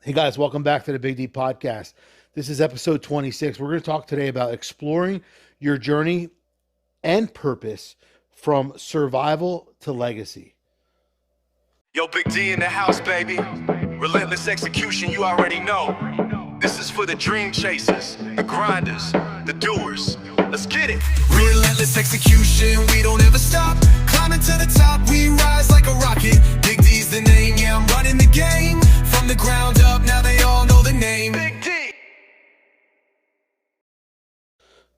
Hey guys, welcome back to the Big D Podcast. This is episode 26. We're going to talk today about exploring your journey and purpose from survival to legacy. Yo, Big D in the house, baby. Relentless execution, you already know. This is for the dream chasers, the grinders, the doers. Let's get it. Relentless execution, we don't ever stop. Climbing to the top, we rise like a rocket. Big D's the name, yeah, I'm running the game. From the ground up, now they all know the name. Big D.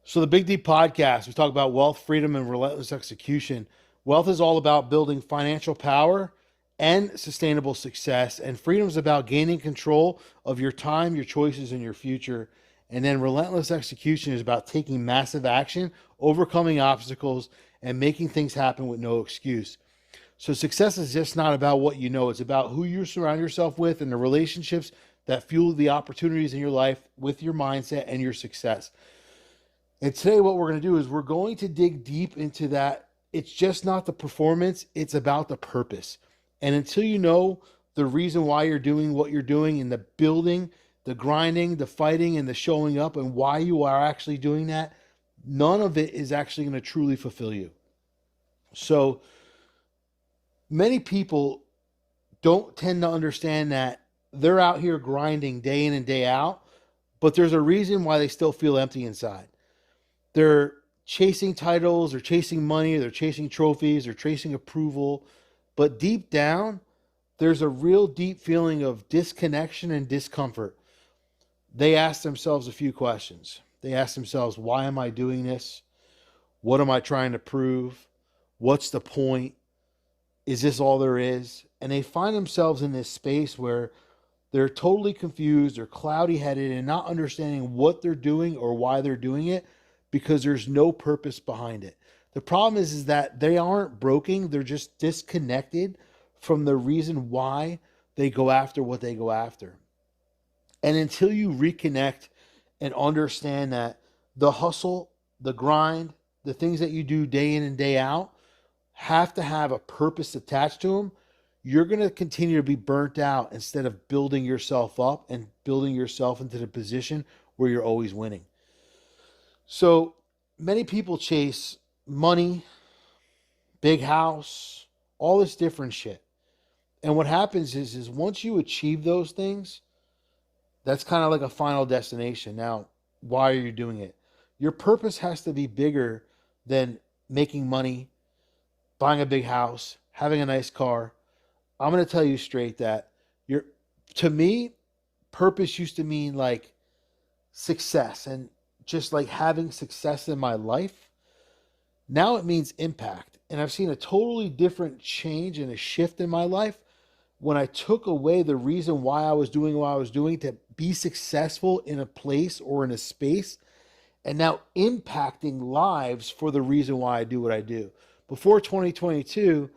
So the Big D Podcast, we talk about wealth, freedom, and relentless execution. Wealth is all about building financial power and sustainable success, and freedom is about gaining control of your time, your choices, and your future. And then relentless execution is about taking massive action, overcoming obstacles, and making things happen with no excuse. So success is just not about what you know. It's about who you surround yourself with and the relationships that fuel the opportunities in your life with your mindset and your success. And today what we're going to do is we're going to dig deep into that. It's just not the performance. It's about the purpose. And until you know the reason why you're doing what you're doing and the building, the grinding, the fighting, and the showing up and why you are actually doing that, none of it is actually going to truly fulfill you. So many people don't tend to understand that they're out here grinding day in and day out, but there's a reason why they still feel empty inside. They're chasing titles, or chasing money, they're chasing trophies, or chasing approval. But deep down, there's a real deep feeling of disconnection and discomfort. They ask themselves a few questions. They ask themselves, why am I doing this? What am I trying to prove? What's the point? Is this all there is? And they find themselves in this space where they're totally confused, they're cloudy-headed, and not understanding what they're doing or why they're doing it, because there's no purpose behind it. The problem is that they aren't broken. They're just disconnected from the reason why they go after what they go after. And until you reconnect and understand that the hustle, the grind, the things that you do day in and day out have to have a purpose attached to them, you're going to continue to be burnt out instead of building yourself up and building yourself into the position where you're always winning. So many people chase money, big house, all this different shit. And what happens is once you achieve those things, that's kind of like a final destination. Now, why are you doing it? Your purpose has to be bigger than making money, buying a big house, having a nice car. I'm going to tell you straight that to me, purpose used to mean like success and just like having success in my life. Now it means impact. And I've seen a totally different change and a shift in my life when I took away the reason why I was doing what I was doing to be successful in a place or in a space, and now impacting lives for the reason why I do what I do. Before 2022,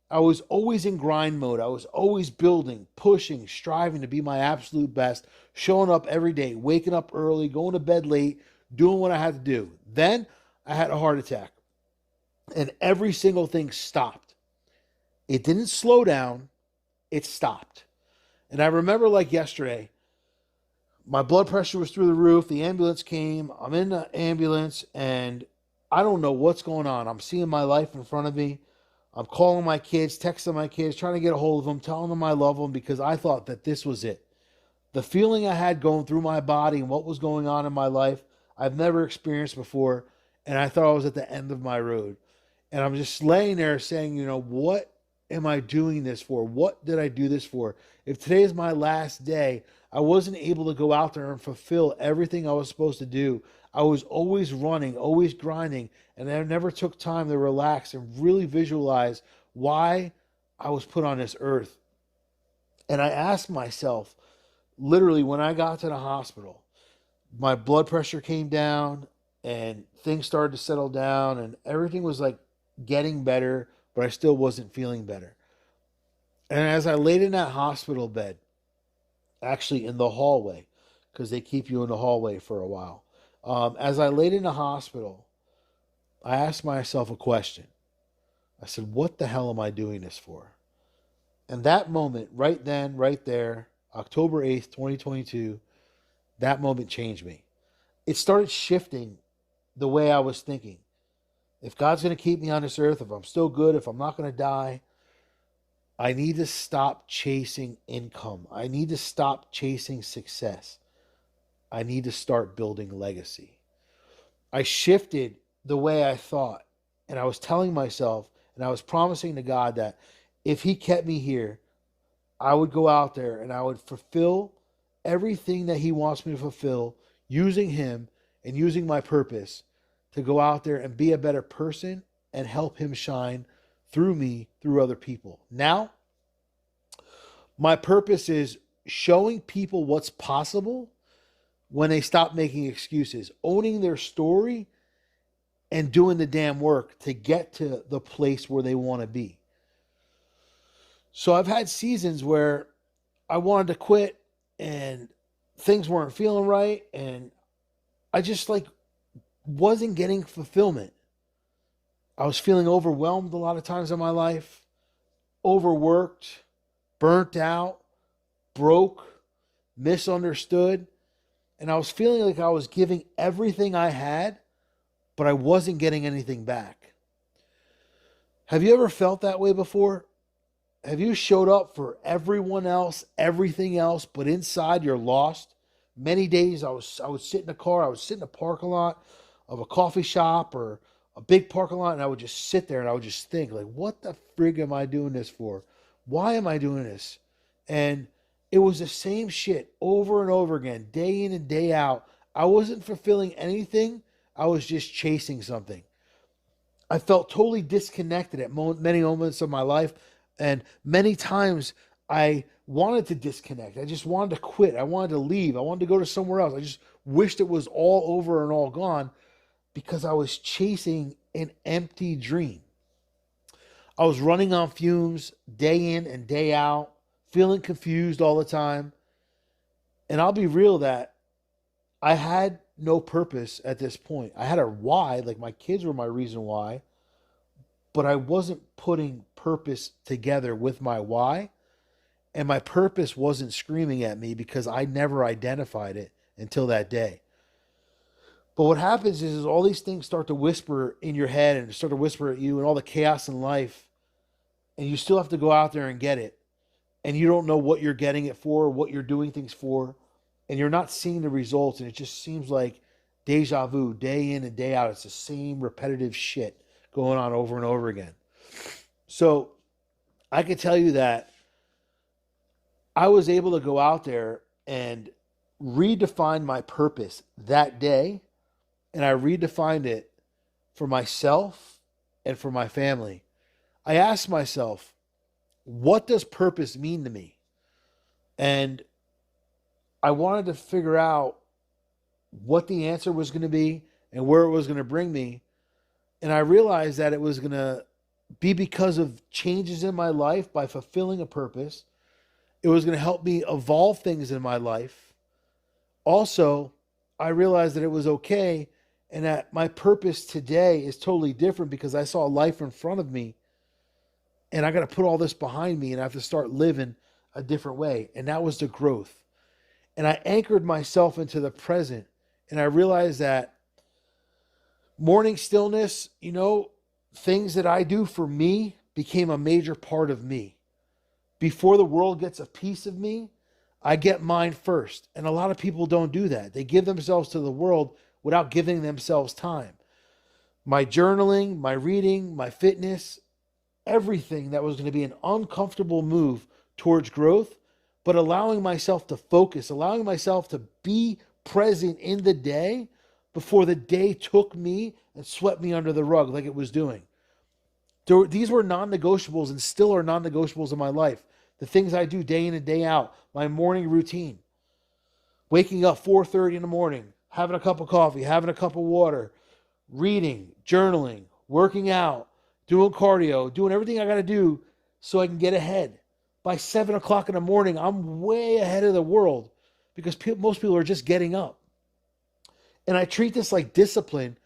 I was always in grind mode. I was always building, pushing, striving to be my absolute best, showing up every day, waking up early, going to bed late, doing what I had to do. Then I had a heart attack. And every single thing stopped. It didn't slow down. It stopped. And I remember like yesterday, my blood pressure was through the roof. The ambulance came. I'm in the ambulance and I don't know what's going on. I'm seeing my life in front of me. I'm calling my kids, texting my kids, trying to get a hold of them, telling them I love them because I thought that this was it. The feeling I had going through my body and what was going on in my life, I've never experienced before. And I thought I was at the end of my road. And I'm just laying there saying, what am I doing this for? What did I do this for? If today is my last day, I wasn't able to go out there and fulfill everything I was supposed to do. I was always running, always grinding, and I never took time to relax and really visualize why I was put on this earth. And I asked myself, literally, when I got to the hospital, my blood pressure came down and things started to settle down and everything was like getting better, but I still wasn't feeling better. And as I laid in that hospital bed, actually in the hallway, because they keep you in the hallway for a while, as I laid in the hospital, I asked myself a question. I said, what the hell am I doing this for? And that moment, right then, right there, October 8th, 2022, that moment changed me. It started shifting the way I was thinking. If God's going to keep me on this earth, if I'm still good, if I'm not going to die, I need to stop chasing income. I need to stop chasing success. I need to start building legacy. I shifted the way I thought. And I was telling myself, and I was promising to God that if He kept me here, I would go out there and I would fulfill everything that He wants me to fulfill, using Him and using my purpose to go out there and be a better person and help Him shine through me, through other people. Now, my purpose is showing people what's possible when they stop making excuses, owning their story and doing the damn work to get to the place where they want to be. So I've had seasons where I wanted to quit and things weren't feeling right and I just wasn't getting fulfillment. I was feeling overwhelmed a lot of times in my life, overworked, burnt out, broke, misunderstood. And I was feeling like I was giving everything I had, but I wasn't getting anything back. Have you ever felt that way before? Have you showed up for everyone else, everything else, but inside you're lost? Many days I would sit in a car, I would sit in a parking lot of a coffee shop or a big parking lot, and I would just sit there and I would just think, what the frig am I doing this for? Why am I doing this? And it was the same shit over and over again, day in and day out. I wasn't fulfilling anything. I was just chasing something. I felt totally disconnected at many moments of my life. And many times I wanted to disconnect. I just wanted to quit. I wanted to leave. I wanted to go to somewhere else. I just wished it was all over and all gone because I was chasing an empty dream. I was running on fumes day in and day out, feeling confused all the time. And I'll be real that I had no purpose at this point. I had a why, my kids were my reason why, but I wasn't putting purpose together with my why. And my purpose wasn't screaming at me because I never identified it until that day. But what happens is all these things start to whisper in your head and start to whisper at you and all the chaos in life. And you still have to go out there and get it. And you don't know what you're getting it for, what you're doing things for. And you're not seeing the results. And it just seems like deja vu, day in and day out. It's the same repetitive shit going on over and over again. So I can tell you that I was able to go out there and redefine my purpose that day. And I redefined it for myself and for my family. I asked myself, what does purpose mean to me? And I wanted to figure out what the answer was going to be and where it was going to bring me. And I realized that it was going to be because of changes in my life by fulfilling a purpose. It was going to help me evolve things in my life. Also, I realized that it was okay and that my purpose today is totally different because I saw life in front of me and I got to put all this behind me and I have to start living a different way. And that was the growth. And I anchored myself into the present and I realized that morning stillness, things that I do for me became a major part of me. Before the world gets a piece of me, I get mine first. And a lot of people don't do that. They give themselves to the world without giving themselves time. My journaling, my reading, my fitness, everything that was going to be an uncomfortable move towards growth, but allowing myself to focus, allowing myself to be present in the day before the day took me and swept me under the rug like it was doing. These were non-negotiables and still are non-negotiables in my life. The things I do day in and day out, my morning routine. Waking up 4:30 in the morning, having a cup of coffee, having a cup of water, reading, journaling, working out, doing cardio, doing everything I got to do so I can get ahead. By 7 o'clock in the morning, I'm way ahead of the world because most people are just getting up. And I treat this like discipline,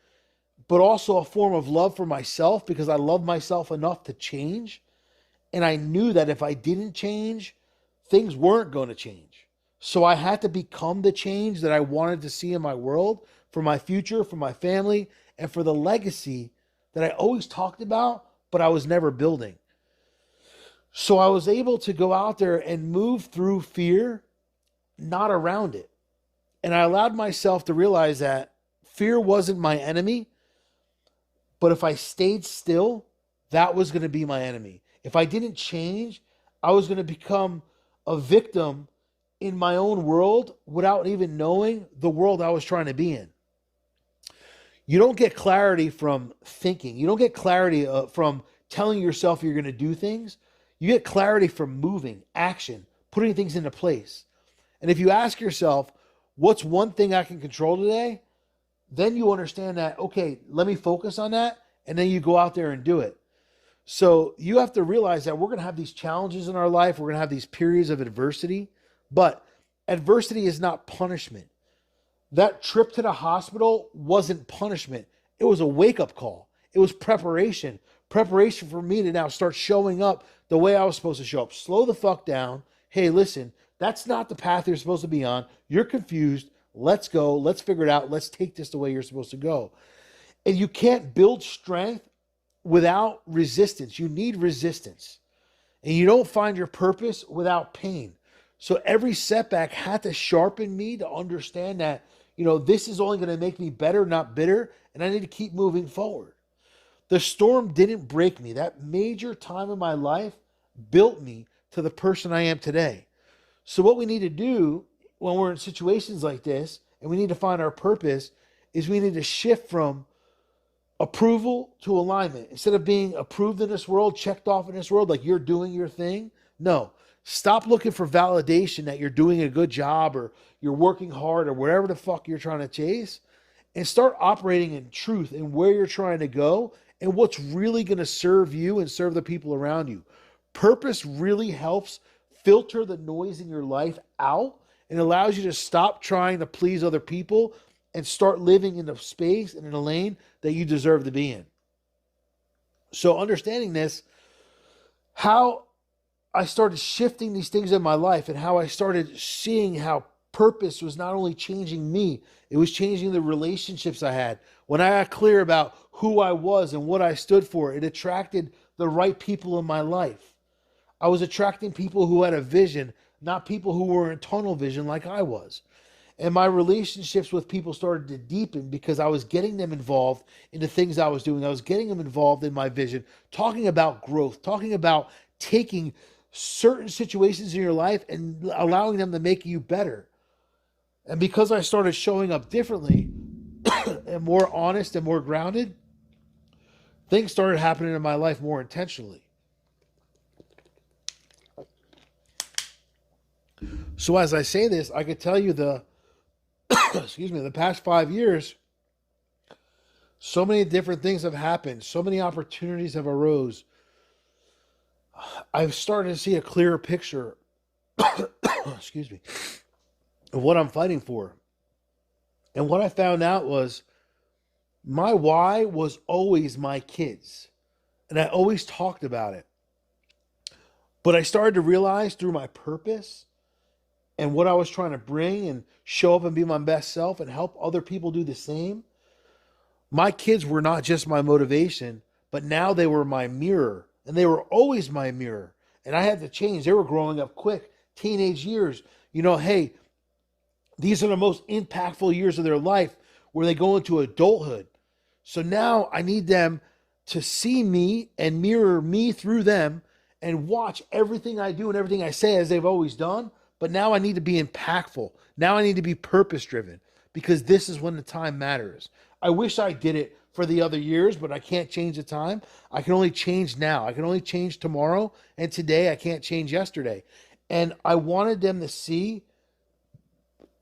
but also a form of love for myself because I love myself enough to change. And I knew that if I didn't change, things weren't going to change. So I had to become the change that I wanted to see in my world, for my future, for my family, and for the legacy that I always talked about, but I was never building. So I was able to go out there and move through fear, not around it. And I allowed myself to realize that fear wasn't my enemy, but if I stayed still, that was going to be my enemy. If I didn't change, I was going to become a victim in my own world without even knowing the world I was trying to be in. You don't get clarity from thinking. You don't get clarity from telling yourself you're going to do things. You get clarity from moving, action, putting things into place. And if you ask yourself, what's one thing I can control today? Then you understand that, okay, let me focus on that. And then you go out there and do it. So you have to realize that we're going to have these challenges in our life. We're going to have these periods of adversity. But adversity is not punishment. That trip to the hospital wasn't punishment. It was a wake-up call. It was preparation. Preparation for me to now start showing up the way I was supposed to show up. Slow the fuck down. Hey, listen, that's not the path you're supposed to be on. You're confused. Let's go. Let's figure it out. Let's take this the way you're supposed to go. And you can't build strength without resistance. You need resistance. And you don't find your purpose without pain. So every setback had to sharpen me to understand that, this is only going to make me better, not bitter. And I need to keep moving forward. The storm didn't break me. That major time in my life built me to the person I am today. So what we need to do when we're in situations like this, and we need to find our purpose, is we need to shift from approval to alignment. Instead of being approved in this world, checked off in this world, like you're doing your thing. No, stop looking for validation that you're doing a good job or you're working hard or whatever the fuck you're trying to chase, and start operating in truth and where you're trying to go and what's really going to serve you and serve the people around you. Purpose really helps filter the noise in your life out and allows you to stop trying to please other people and start living in a space and in a lane that you deserve to be in. So understanding this, how I started shifting these things in my life and how I started seeing how purpose was not only changing me, it was changing the relationships I had. When I got clear about who I was and what I stood for, it attracted the right people in my life. I was attracting people who had a vision, not people who were in tunnel vision like I was. And my relationships with people started to deepen because I was getting them involved in the things I was doing. I was getting them involved in my vision, talking about growth, talking about taking certain situations in your life and allowing them to make you better. And because I started showing up differently and more honest and more grounded, things started happening in my life more intentionally. So as I say this, I could tell you the past 5 years, so many different things have happened. So many opportunities have arose. I've started to see a clearer picture, of what I'm fighting for. And what I found out was my why was always my kids. And I always talked about it. But I started to realize through my purpose and what I was trying to bring and show up and be my best self and help other people do the same, my kids were not just my motivation, but now they were my mirror. And they were always my mirror. And I had to change. They were growing up quick, teenage years. Hey, these are the most impactful years of their life where they go into adulthood. So now I need them to see me and mirror me through them and watch everything I do and everything I say as they've always done. But now I need to be impactful. Now I need to be purpose-driven because this is when the time matters. I wish I did it for the other years, but I can't change the time. I can only change now. I can only change tomorrow. And today I can't change yesterday. And I wanted them to see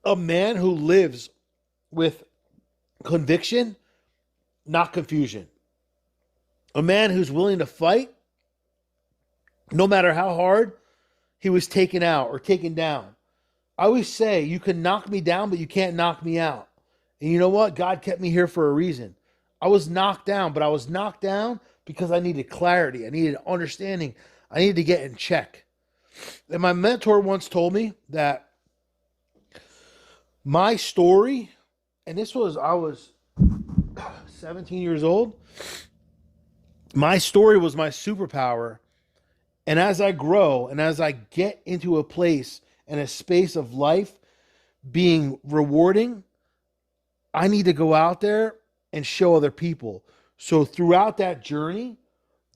a man who lives with conviction, not confusion. A man who's willing to fight no matter how hard he was taken out or taken down. I always say you can knock me down, but you can't knock me out. And you know what? God kept me here for a reason. I was knocked down, but I was knocked down because I needed clarity. I needed understanding. I needed to get in check. And my mentor once told me that My story, and I was 17 years old. My story was my superpower. And as I grow and as I get into a place and a space of life being rewarding, I need to go out there and show other people. So throughout that journey,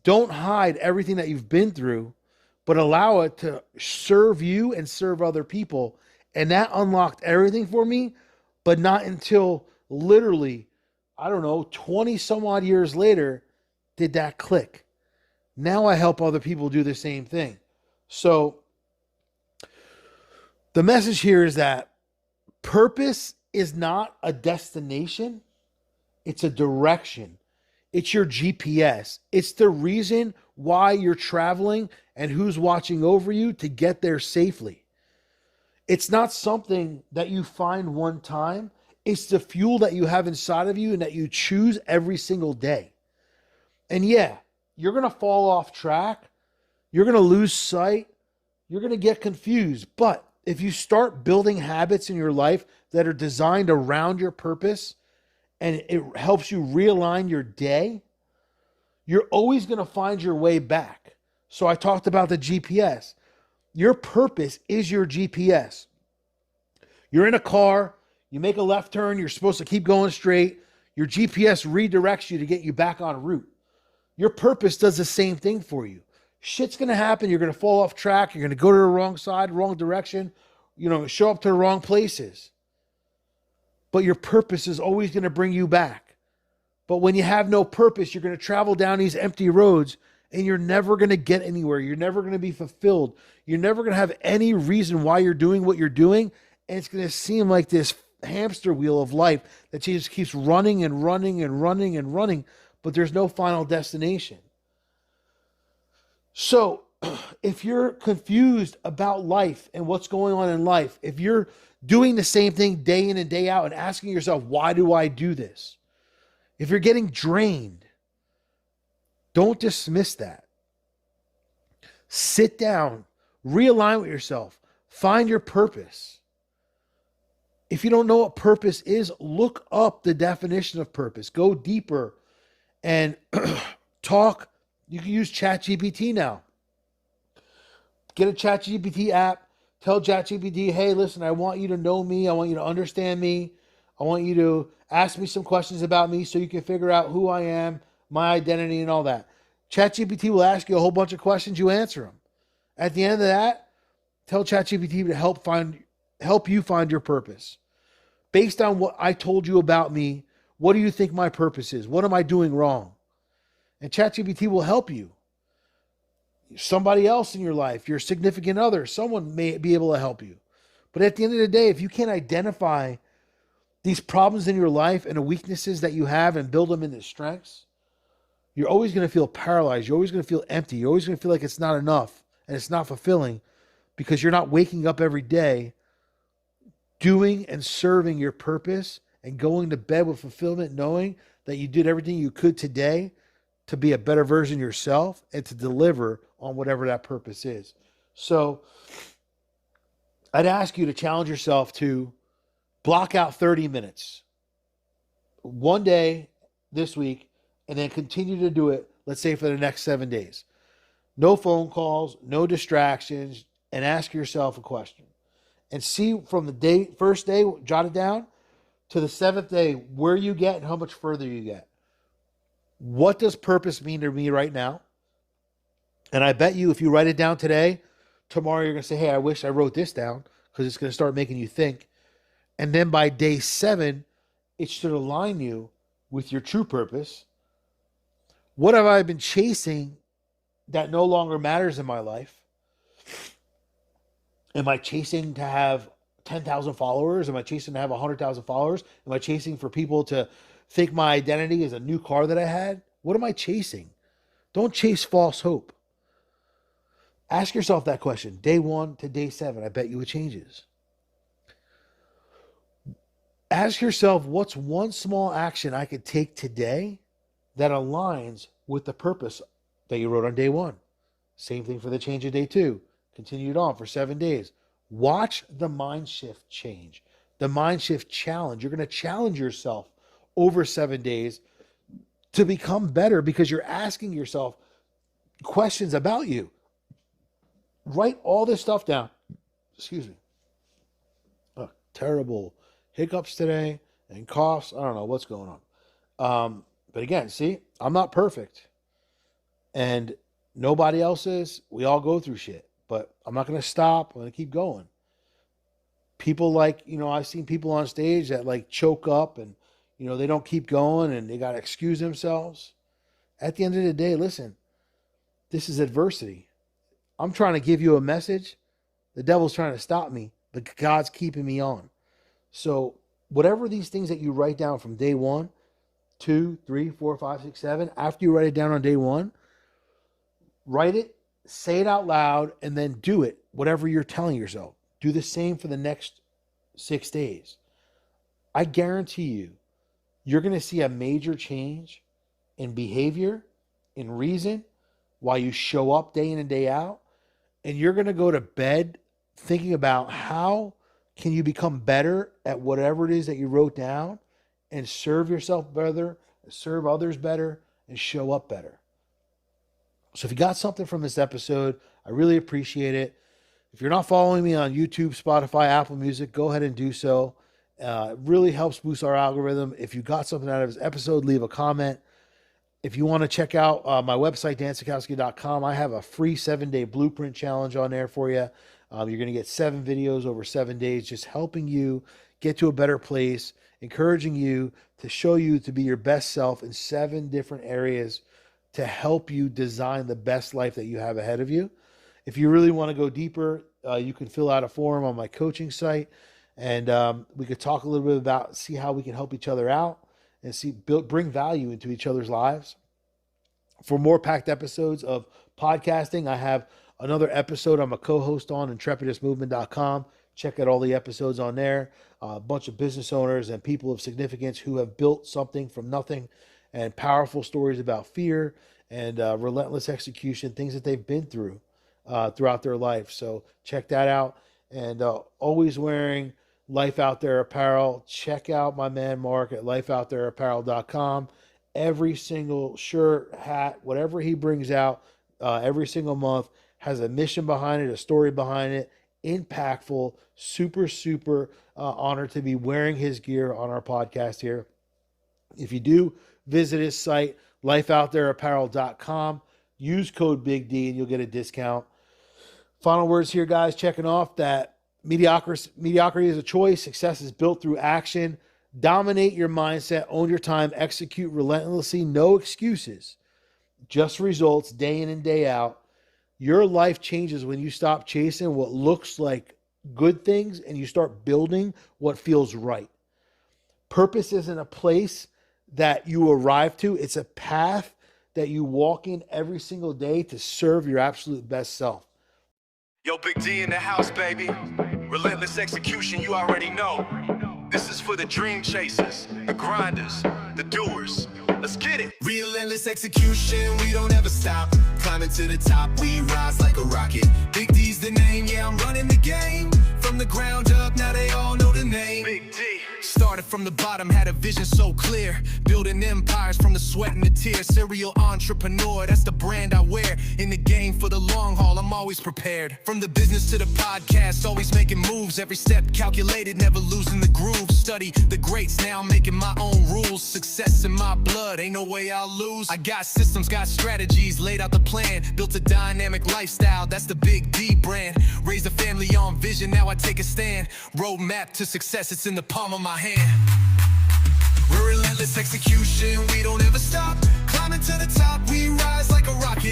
don't hide everything that you've been through, but allow it to serve you and serve other people. And that unlocked everything for me, but not until literally, I don't know, 20 some odd years later did that click. Now I help other people do the same thing. So the message here is that purpose is not a destination, it's a direction. It's your GPS. It's the reason why you're traveling and who's watching over you to get there safely. It's not something that you find one time. It's the fuel that you have inside of you and that you choose every single day. And yeah, you're going to fall off track. You're going to lose sight. You're going to get confused. But if you start building habits in your life that are designed around your purpose and it helps you realign your day, you're always going to find your way back. So I talked about the GPS. Your purpose is your GPS. You're in a car, you make a left turn, you're supposed to keep going straight. Your GPS redirects you to get you back on route. Your purpose does the same thing for you. Shit's going to happen. You're going to fall off track. You're going to go to the wrong side, wrong direction, show up to the wrong places. But your purpose is always going to bring you back. But when you have no purpose, you're going to travel down these empty roads and you're never going to get anywhere. You're never going to be fulfilled. You're never going to have any reason why you're doing what you're doing. And it's going to seem like this hamster wheel of life that just keeps running and running and running and running, but there's no final destination. So if you're confused about life and what's going on in life, if you're doing the same thing day in and day out and asking yourself, why do I do this? If you're getting drained, don't dismiss that. Sit down, realign with yourself, find your purpose. If you don't know what purpose is, look up the definition of purpose. Go deeper and talk. You can use ChatGPT now. Get a ChatGPT app. Tell ChatGPT, hey, listen, I want you to know me. I want you to understand me. I want you to ask me some questions about me so you can figure out who I am, my identity, and all that. ChatGPT will ask you a whole bunch of questions. You answer them. At the end of that, tell ChatGPT to help you find your purpose. Based on what I told you about me, what do you think my purpose is? What am I doing wrong? And ChatGPT will help you. Somebody else in your life, your significant other, someone may be able to help you. But at the end of the day, if you can't identify these problems in your life and the weaknesses that you have and build them into strengths, you're always going to feel paralyzed. You're always going to feel empty. You're always going to feel like it's not enough and it's not fulfilling because you're not waking up every day doing and serving your purpose and going to bed with fulfillment, knowing that you did everything you could today to be a better version of yourself and to deliver on whatever that purpose is. So I'd ask you to challenge yourself to block out 30 minutes one day this week and then continue to do it, let's say for the next 7 days. No phone calls, no distractions, and ask yourself a question. And see from the first day, jot it down, to the 7th day, where you get and how much further you get. What does purpose mean to me right now? And I bet you if you write it down today, tomorrow you're going to say, hey, I wish I wrote this down, because it's going to start making you think. And then by day 7, it should align you with your true purpose. What have I been chasing that no longer matters in my life? Am I chasing to have 10,000 followers? Am I chasing to have 100,000 followers? Am I chasing for people to think my identity is a new car that I had? What am I chasing? Don't chase false hope. Ask yourself that question, day 1 to day 7. I bet you it changes. Ask yourself, what's one small action I could take today that aligns with the purpose that you wrote on day 1? Same thing for the change of day 2. Continue it on for 7 days. Watch the mind shift change. the Mind Shift Challenge. You're going to challenge yourself over 7 days to become better because you're asking yourself questions about you. Write all this stuff down. Excuse me. Terrible hiccups today and coughs. I don't know what's going on. But again, see, I'm not perfect. And nobody else is. We all go through shit. But I'm not going to stop. I'm going to keep going. People like, I've seen people on stage that like choke up and, they don't keep going and they got to excuse themselves. At the end of the day, listen, this is adversity. I'm trying to give you a message. The devil's trying to stop me, but God's keeping me on. So whatever these things that you write down from day 1, 2, 3, 4, 5, 6, 7, after you write it down on day 1, write it, say it out loud, and then do it, whatever you're telling yourself. Do the same for the next 6 days. I guarantee you, you're going to see a major change in behavior, in reason, while you show up day in and day out. And you're going to go to bed thinking about how can you become better at whatever it is that you wrote down and serve yourself better, serve others better, and show up better. So if you got something from this episode, I really appreciate it. If you're not following me on YouTube, Spotify, Apple Music, go ahead and do so. It really helps boost our algorithm. If you got something out of this episode, leave a comment. If you want to check out my website, dansikowski.com, I have a free 7-day blueprint challenge on there for you. You're going to get 7 videos over 7 days, just helping you get to a better place, encouraging you to show you to be your best self in 7 different areas to help you design the best life that you have ahead of you. If you really want to go deeper, you can fill out a form on my coaching site, and we could talk a little bit about, see how we can help each other out and bring value into each other's lives. For more packed episodes of podcasting, I have another episode I'm a co-host on intrepidusmovement.com. Check out all the episodes on there. A bunch of business owners and people of significance who have built something from nothing, and powerful stories about fear and relentless execution, things that they've been through throughout their life. So check that out. And always wearing Life Out There apparel. Check out my man Mark at lifeoutthereapparel.com. Every single shirt, hat, whatever he brings out every single month has a mission behind it, a story behind it, impactful, super honored to be wearing his gear on our podcast here. If you do visit his site, lifeoutthereapparel.com, use code Big D and you'll get a discount. Final words here, guys, checking off that mediocrity is a choice. Success is built through action. Dominate your mindset, own your time, execute relentlessly, no excuses, just results day in and day out. Your life changes when you stop chasing what looks like good things and you start building what feels right. Purpose isn't a place that you arrive to. It's a path that you walk in every single day to serve your absolute best self. Yo, Big D in the house, baby. Relentless execution, you already know. This is for the dream chasers, the grinders, the doers. Let's get it. Relentless execution, we don't ever stop. Climbing to the top, we rise like a rocket. Big D's the name, yeah, I'm running the game. From the ground up, now they all know the name. Big D. Started from the bottom, had a vision so clear. Building empires from the sweat and the tears. Serial entrepreneur, that's the brand I wear. In the game for the long haul, I'm always prepared. From the business to the podcast, always making moves. Every step calculated, never losing the groove. Study the greats, now I'm making my own rules. Success in my blood, ain't no way I'll lose. I got systems, got strategies, laid out the plan. Built a dynamic lifestyle, that's the Big D brand. Raised a family on vision, now I take a stand. Roadmap to success, it's in the palm of my hand. We're relentless execution, we don't ever stop. Climbing to the top, we rise like a rocket.